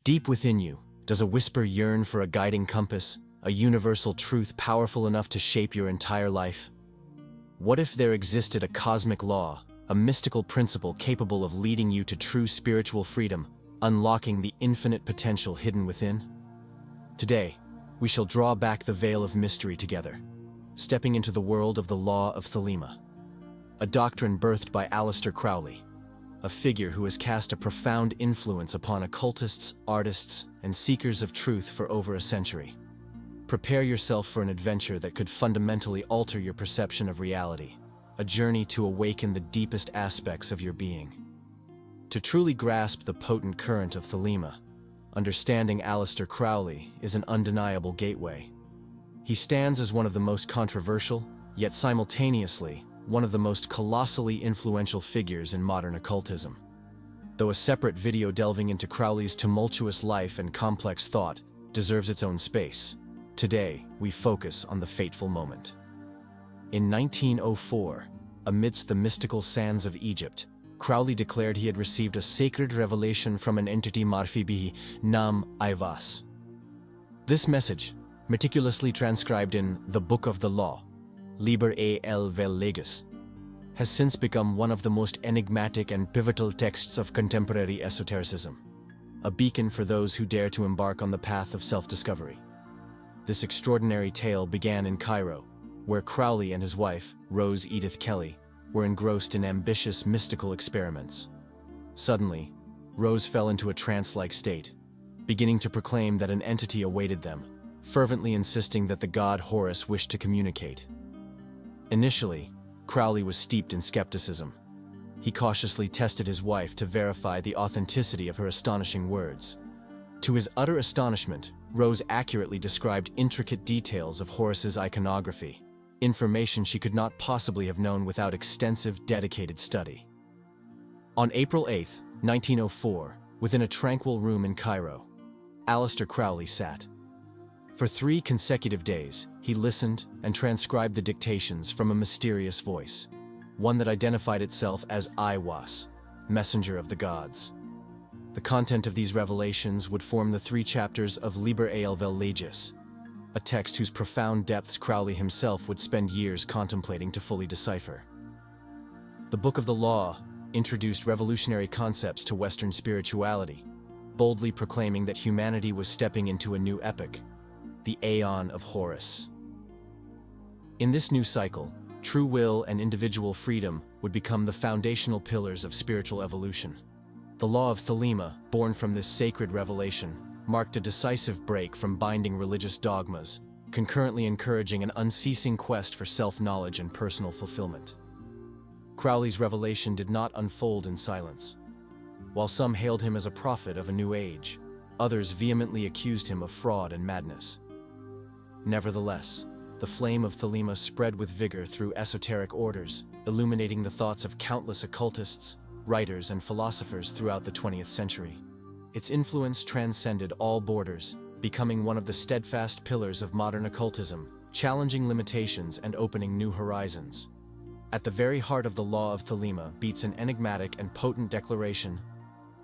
Deep within you, does a whisper yearn for a guiding compass, a universal truth powerful enough to shape your entire life? What if there existed a cosmic law, a mystical principle capable of leading you to true spiritual freedom, unlocking the infinite potential hidden within? Today, we shall draw back the veil of mystery together, stepping into the world of the Law of Thelema, a doctrine birthed by Aleister Crowley, a figure who has cast a profound influence upon occultists, artists, and seekers of truth for over a century. Prepare yourself for an adventure that could fundamentally alter your perception of reality, a journey to awaken the deepest aspects of your being. To truly grasp the potent current of Thelema, understanding Aleister Crowley is an undeniable gateway. He stands as one of the most controversial, yet simultaneously, one of the most colossally influential figures in modern occultism. Though a separate video delving into Crowley's tumultuous life and complex thought deserves its own space, today we focus on the fateful moment. In 1904, amidst the mystical sands of Egypt, Crowley declared he had received a sacred revelation from an entity Marfi bihi Nam Aivas. This message, meticulously transcribed in the Book of the Law, Liber Legis, has since become one of the most enigmatic and pivotal texts of contemporary esotericism, a beacon for those who dare to embark on the path of self-discovery. This extraordinary tale began in Cairo, where Crowley and his wife, Rose Edith Kelly, were engrossed in ambitious mystical experiments. Suddenly, Rose fell into a trance-like state, beginning to proclaim that an entity awaited them, fervently insisting that the god Horus wished to communicate. Initially, Crowley was steeped in skepticism. He cautiously tested his wife to verify the authenticity of her astonishing words. To his utter astonishment, Rose accurately described intricate details of Horus's iconography, information she could not possibly have known without extensive, dedicated study. On April 8, 1904, within a tranquil room in Cairo, Aleister Crowley sat. For 3 consecutive days, he listened and transcribed the dictations from a mysterious voice, one that identified itself as Aiwas, messenger of the gods. The content of these revelations would form the 3 chapters of Liber Legis, a text whose profound depths Crowley himself would spend years contemplating to fully decipher. The Book of the Law introduced revolutionary concepts to Western spirituality, boldly proclaiming that humanity was stepping into a new epoch, the Aeon of Horus. In this new cycle, true will and individual freedom would become the foundational pillars of spiritual evolution. The Law of Thelema, born from this sacred revelation, marked a decisive break from binding religious dogmas, concurrently encouraging an unceasing quest for self-knowledge and personal fulfillment. Crowley's revelation did not unfold in silence. While some hailed him as a prophet of a new age, others vehemently accused him of fraud and madness. Nevertheless, the flame of Thelema spread with vigor through esoteric orders, illuminating the thoughts of countless occultists, writers, and philosophers throughout the 20th century. Its influence transcended all borders, becoming one of the steadfast pillars of modern occultism, challenging limitations and opening new horizons. At the very heart of the Law of Thelema beats an enigmatic and potent declaration: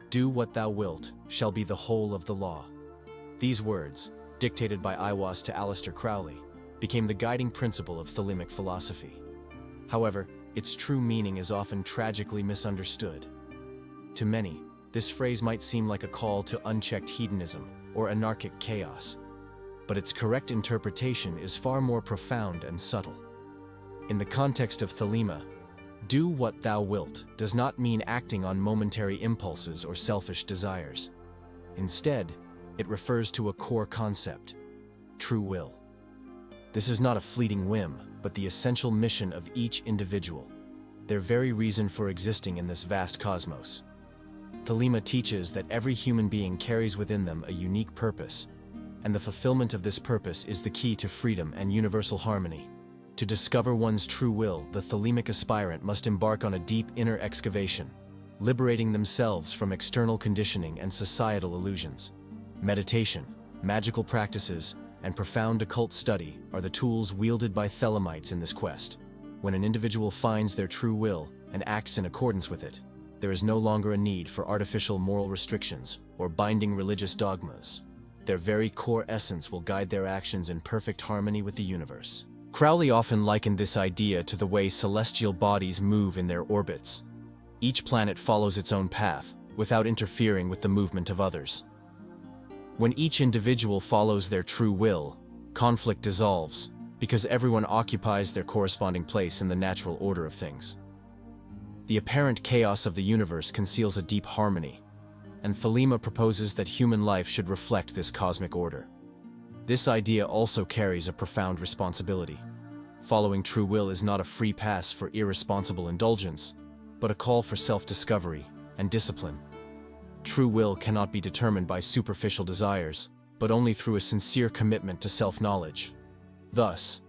"Do what thou wilt shall be the whole of the law." These words, dictated by Aiwas to Aleister Crowley, became the guiding principle of Thelemic philosophy. However, its true meaning is often tragically misunderstood. To many, this phrase might seem like a call to unchecked hedonism or anarchic chaos, but its correct interpretation is far more profound and subtle. In the context of Thelema, "do what thou wilt" does not mean acting on momentary impulses or selfish desires. Instead, it refers to a core concept: true will. This is not a fleeting whim, but the essential mission of each individual, their very reason for existing in this vast cosmos. Thelema teaches that every human being carries within them a unique purpose, and the fulfillment of this purpose is the key to freedom and universal harmony. To discover one's true will, the Thelemic aspirant must embark on a deep inner excavation, liberating themselves from external conditioning and societal illusions. Meditation, magical practices, and profound occult study are the tools wielded by Thelemites in this quest. When an individual finds their true will and acts in accordance with it, there is no longer a need for artificial moral restrictions or binding religious dogmas. Their very core essence will guide their actions in perfect harmony with the universe. Crowley often likened this idea to the way celestial bodies move in their orbits. Each planet follows its own path, without interfering with the movement of others. When each individual follows their true will, conflict dissolves, because everyone occupies their corresponding place in the natural order of things. The apparent chaos of the universe conceals a deep harmony, and Thelema proposes that human life should reflect this cosmic order. This idea also carries a profound responsibility. Following true will is not a free pass for irresponsible indulgence, but a call for self-discovery and discipline. True will cannot be determined by superficial desires, but only through a sincere commitment to self-knowledge. Thus,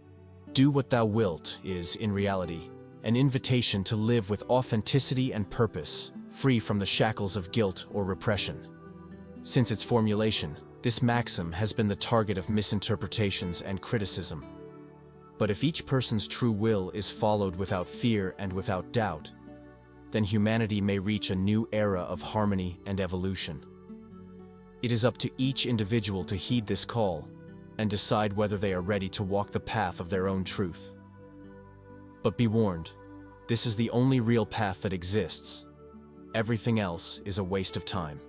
"Do what thou wilt" is, in reality, an invitation to live with authenticity and purpose, free from the shackles of guilt or repression. Since its formulation, this maxim has been the target of misinterpretations and criticism. But if each person's true will is followed without fear and without doubt, then humanity may reach a new era of harmony and evolution. It is up to each individual to heed this call and decide whether they are ready to walk the path of their own truth. But be warned, this is the only real path that exists. Everything else is a waste of time.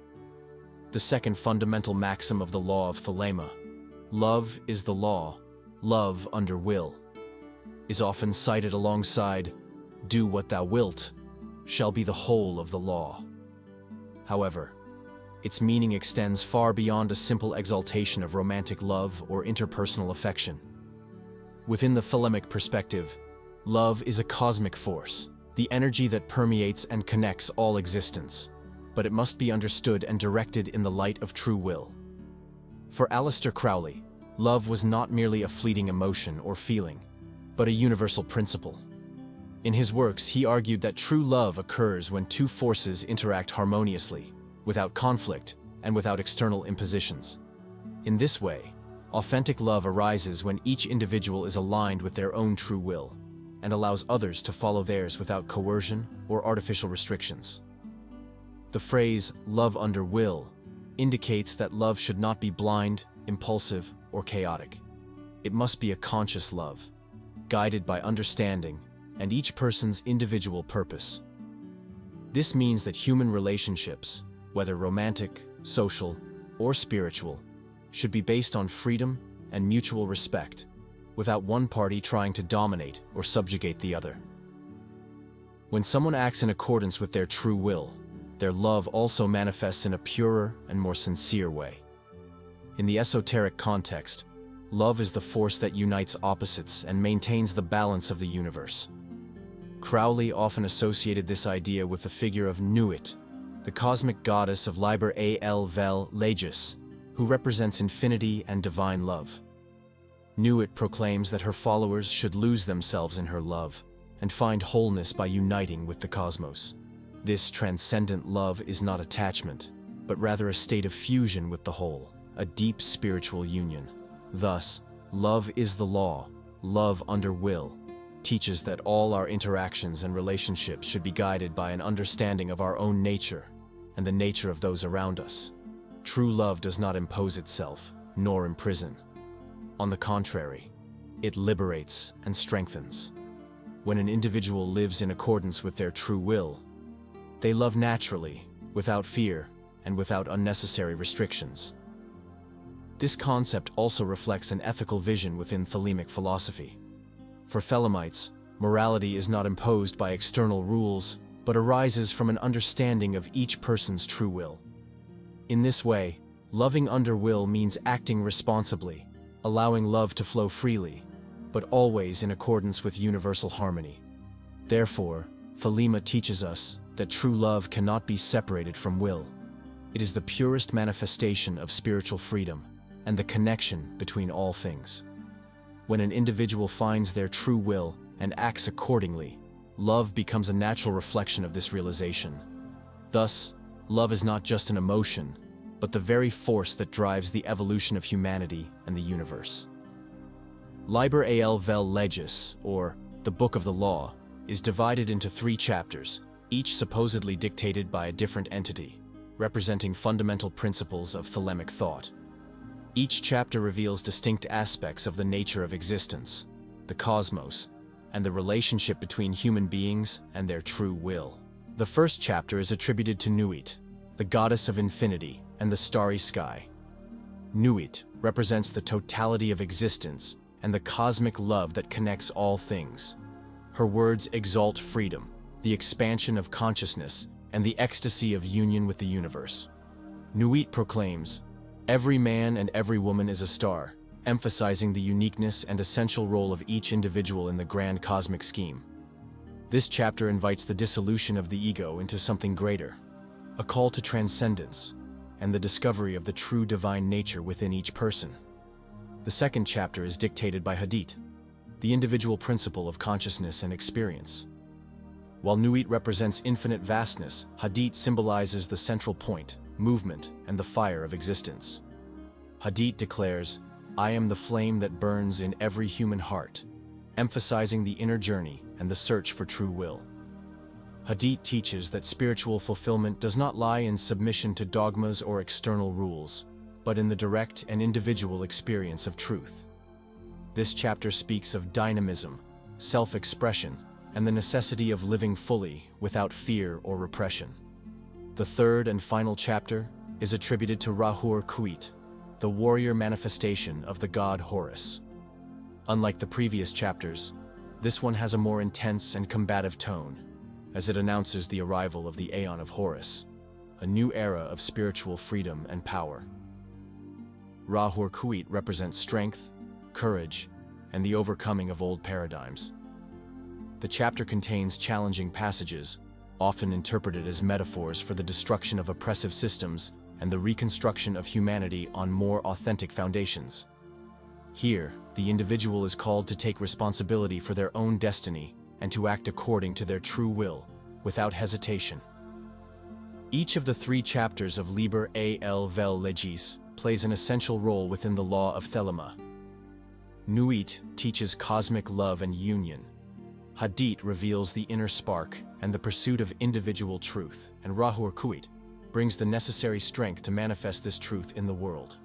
The second fundamental maxim of the Law of Thelema, "Love is the law, love under will," is often cited alongside "Do what thou wilt" shall be the whole of the law. However, its meaning extends far beyond a simple exaltation of romantic love or interpersonal affection. Within the Thelemic perspective, love is a cosmic force, the energy that permeates and connects all existence, but it must be understood and directed in the light of true will. For Aleister Crowley, love was not merely a fleeting emotion or feeling, but a universal principle. In his works, he argued that true love occurs when two forces interact harmoniously, without conflict and without external impositions. In this way, authentic love arises when each individual is aligned with their own true will and allows others to follow theirs without coercion or artificial restrictions. The phrase "love under will" indicates that love should not be blind, impulsive, or chaotic. It must be a conscious love, guided by understanding and each person's individual purpose. This means that human relationships, whether romantic, social, or spiritual, should be based on freedom and mutual respect, without one party trying to dominate or subjugate the other. When someone acts in accordance with their true will, their love also manifests in a purer and more sincere way. In the esoteric context, love is the force that unites opposites and maintains the balance of the universe. Crowley often associated this idea with the figure of Nuit, the cosmic goddess of Liber vel Legis, who represents infinity and divine love. Nuit proclaims that her followers should lose themselves in her love and find wholeness by uniting with the cosmos. This transcendent love is not attachment, but rather a state of fusion with the whole, a deep spiritual union. Thus, love is the law, love under will, teaches that all our interactions and relationships should be guided by an understanding of our own nature and the nature of those around us. True love does not impose itself, nor imprison. On the contrary, it liberates and strengthens. When an individual lives in accordance with their true will, they love naturally, without fear, and without unnecessary restrictions. This concept also reflects an ethical vision within Thelemic philosophy. For Thelemites, morality is not imposed by external rules, but arises from an understanding of each person's true will. In this way, loving under will means acting responsibly, allowing love to flow freely, but always in accordance with universal harmony. Therefore, Thelema teaches us that true love cannot be separated from will. It is the purest manifestation of spiritual freedom and the connection between all things. When an individual finds their true will and acts accordingly, love becomes a natural reflection of this realization. Thus, love is not just an emotion, but the very force that drives the evolution of humanity and the universe. Liber vel Legis, or the Book of the Law, is divided into 3 chapters, each supposedly dictated by a different entity. representing fundamental principles of Thelemic thought. Each chapter reveals distinct aspects of the nature of existence, the cosmos, and the relationship between human beings and their true will. The first chapter is attributed to Nuit, the goddess of infinity and the starry sky. Nuit represents the totality of existence and the cosmic love that connects all things. Her words exalt freedom, the expansion of consciousness, and the ecstasy of union with the universe. Nuit proclaims, "Every man and every woman is a star," emphasizing the uniqueness and essential role of each individual in the grand cosmic scheme. This chapter invites the dissolution of the ego into something greater, a call to transcendence, and the discovery of the true divine nature within each person. The second chapter is dictated by Hadit, the individual principle of consciousness and experience. While Nuit represents infinite vastness, Hadit symbolizes the central point, movement, and the fire of existence. Hadit declares, "I am the flame that burns in every human heart," emphasizing the inner journey and the search for true will. Hadit teaches that spiritual fulfillment does not lie in submission to dogmas or external rules, but in the direct and individual experience of truth. This chapter speaks of dynamism, self-expression, and the necessity of living fully without fear or repression. The third and final chapter is attributed to Ra-Hoor-Khuit, the warrior manifestation of the god Horus. Unlike the previous chapters, this one has a more intense and combative tone, as it announces the arrival of the Aeon of Horus, a new era of spiritual freedom and power. Ra-Hoor-Khuit represents strength, courage, and the overcoming of old paradigms. The chapter contains challenging passages, often interpreted as metaphors for the destruction of oppressive systems and the reconstruction of humanity on more authentic foundations. Here, the individual is called to take responsibility for their own destiny and to act according to their true will, without hesitation. Each of the 3 chapters of Liber vel Legis plays an essential role within the Law of Thelema. Nuit teaches cosmic love and union. Hadit reveals the inner spark and the pursuit of individual truth, and Ra-Hoor-Khuit brings the necessary strength to manifest this truth in the world.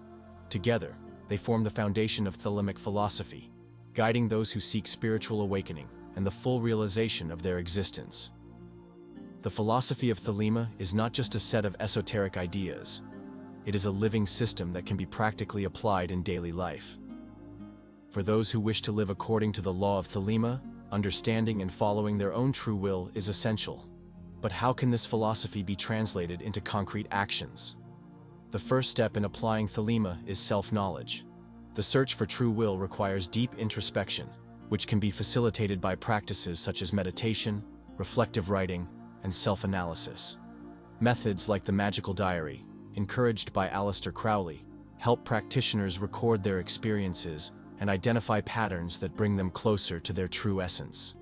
Together, they form the foundation of Thelemic philosophy, guiding those who seek spiritual awakening and the full realization of their existence. The philosophy of Thelema is not just a set of esoteric ideas. It is a living system that can be practically applied in daily life. For those who wish to live according to the Law of Thelema, understanding and following their own true will is essential. But how can this philosophy be translated into concrete actions? The first step in applying Thelema is self-knowledge. The search for true will requires deep introspection, which can be facilitated by practices such as meditation, reflective writing, and self-analysis. Methods like the magical diary, encouraged by Aleister Crowley, help practitioners record their experiences and identify patterns that bring them closer to their true essence.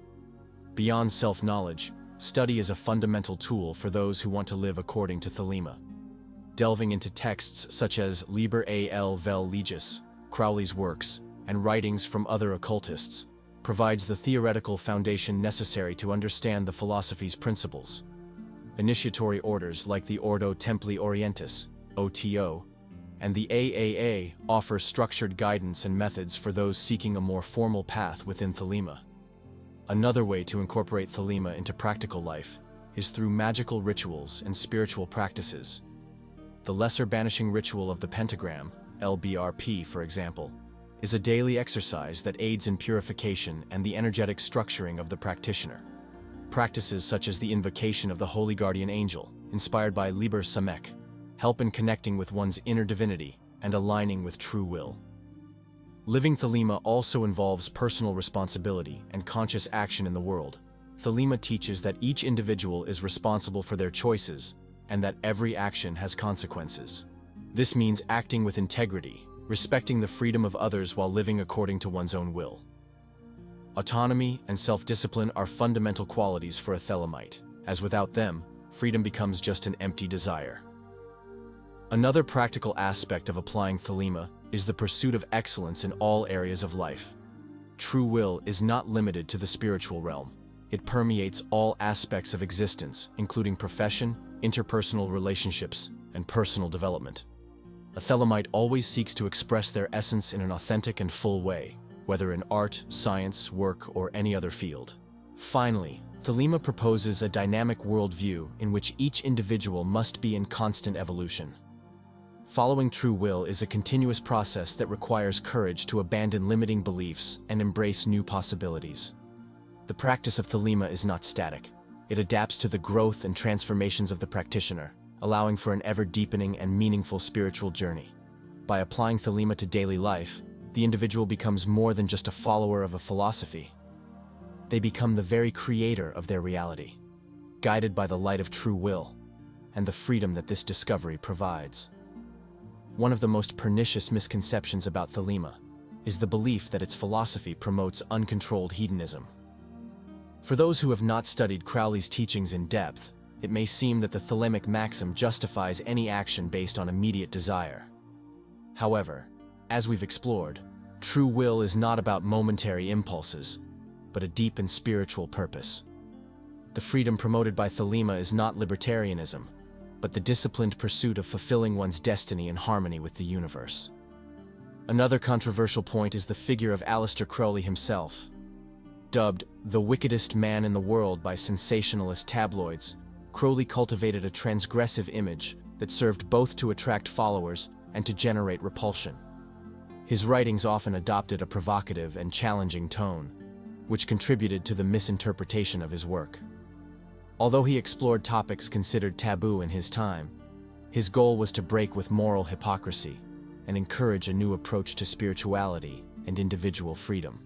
Beyond self-knowledge, study is a fundamental tool for those who want to live according to Thelema. Delving into texts such as Liber vel Legis, Crowley's works, and writings from other occultists provides the theoretical foundation necessary to understand the philosophy's principles. Initiatory orders like the Ordo Templi Orientis, OTO, and the AAA offer structured guidance and methods for those seeking a more formal path within Thelema. Another way to incorporate Thelema into practical life is through magical rituals and spiritual practices. The lesser banishing ritual of the pentagram, LBRP for example, is a daily exercise that aids in purification and the energetic structuring of the practitioner. Practices such as the invocation of the Holy Guardian Angel, inspired by Liber Samek, help in connecting with one's inner divinity and aligning with true will. Living Thelema also involves personal responsibility and conscious action in the world. Thelema teaches that each individual is responsible for their choices and that every action has consequences. This means acting with integrity, respecting the freedom of others while living according to one's own will. Autonomy and self-discipline are fundamental qualities for a Thelemite, as without them, freedom becomes just an empty desire. Another practical aspect of applying Thelema is the pursuit of excellence in all areas of life. True will is not limited to the spiritual realm. It permeates all aspects of existence, including profession, interpersonal relationships, and personal development. A Thelemite always seeks to express their essence in an authentic and full way, whether in art, science, work, or any other field. Finally, Thelema proposes a dynamic worldview in which each individual must be in constant evolution. Following true will is a continuous process that requires courage to abandon limiting beliefs and embrace new possibilities. The practice of Thelema is not static. It adapts to the growth and transformations of the practitioner, allowing for an ever-deepening and meaningful spiritual journey. By applying Thelema to daily life, the individual becomes more than just a follower of a philosophy. They become the very creator of their reality, guided by the light of true will and the freedom that this discovery provides. One of the most pernicious misconceptions about Thelema is the belief that its philosophy promotes uncontrolled hedonism. For those who have not studied Crowley's teachings in depth, it may seem that the Thelemic maxim justifies any action based on immediate desire. However, as we've explored, true will is not about momentary impulses, but a deep and spiritual purpose. The freedom promoted by Thelema is not libertarianism, but the disciplined pursuit of fulfilling one's destiny in harmony with the universe. Another controversial point is the figure of Aleister Crowley himself. Dubbed the wickedest man in the world by sensationalist tabloids, Crowley cultivated a transgressive image that served both to attract followers and to generate repulsion. His writings often adopted a provocative and challenging tone, which contributed to the misinterpretation of his work. Although he explored topics considered taboo in his time, his goal was to break with moral hypocrisy and encourage a new approach to spirituality and individual freedom.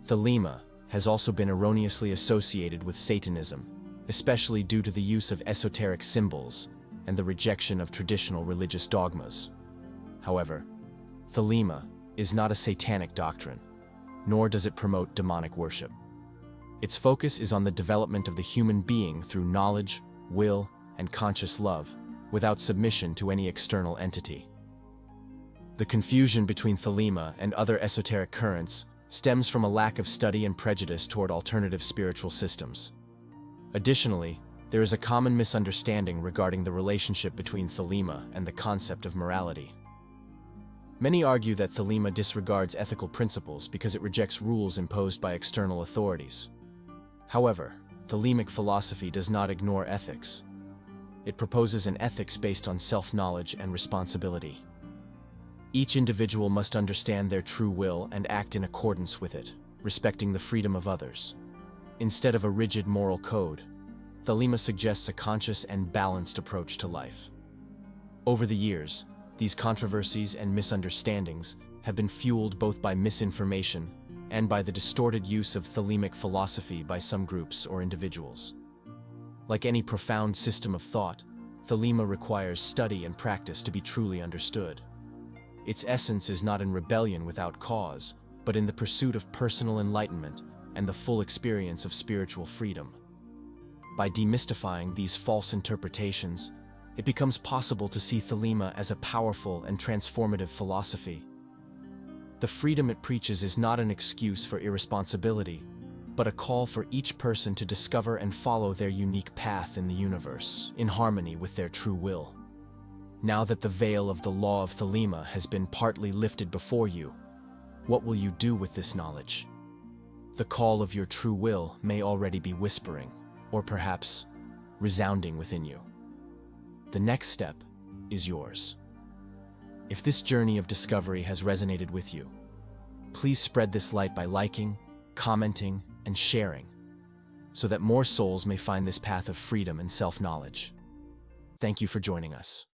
Thelema has also been erroneously associated with Satanism, especially due to the use of esoteric symbols and the rejection of traditional religious dogmas. However, Thelema is not a satanic doctrine, nor does it promote demonic worship. Its focus is on the development of the human being through knowledge, will, and conscious love, without submission to any external entity. The confusion between Thelema and other esoteric currents stems from a lack of study and prejudice toward alternative spiritual systems. Additionally, there is a common misunderstanding regarding the relationship between Thelema and the concept of morality. Many argue that Thelema disregards ethical principles because it rejects rules imposed by external authorities. However, Thelemic philosophy does not ignore ethics. It proposes an ethics based on self-knowledge and responsibility. Each individual must understand their true will and act in accordance with it, respecting the freedom of others. Instead of a rigid moral code, Thelema suggests a conscious and balanced approach to life. Over the years, these controversies and misunderstandings have been fueled both by misinformation and by the distorted use of Thelemic philosophy by some groups or individuals. Like any profound system of thought, Thelema requires study and practice to be truly understood. Its essence is not in rebellion without cause, but in the pursuit of personal enlightenment and the full experience of spiritual freedom. By demystifying these false interpretations, it becomes possible to see Thelema as a powerful and transformative philosophy. The freedom it preaches is not an excuse for irresponsibility, but a call for each person to discover and follow their unique path in the universe, in harmony with their true will. Now that the veil of the Law of Thelema has been partly lifted before you, what will you do with this knowledge? The call of your true will may already be whispering, or perhaps resounding within you. The next step is yours. If this journey of discovery has resonated with you, please spread this light by liking, commenting, and sharing, so that more souls may find this path of freedom and self-knowledge. Thank you for joining us.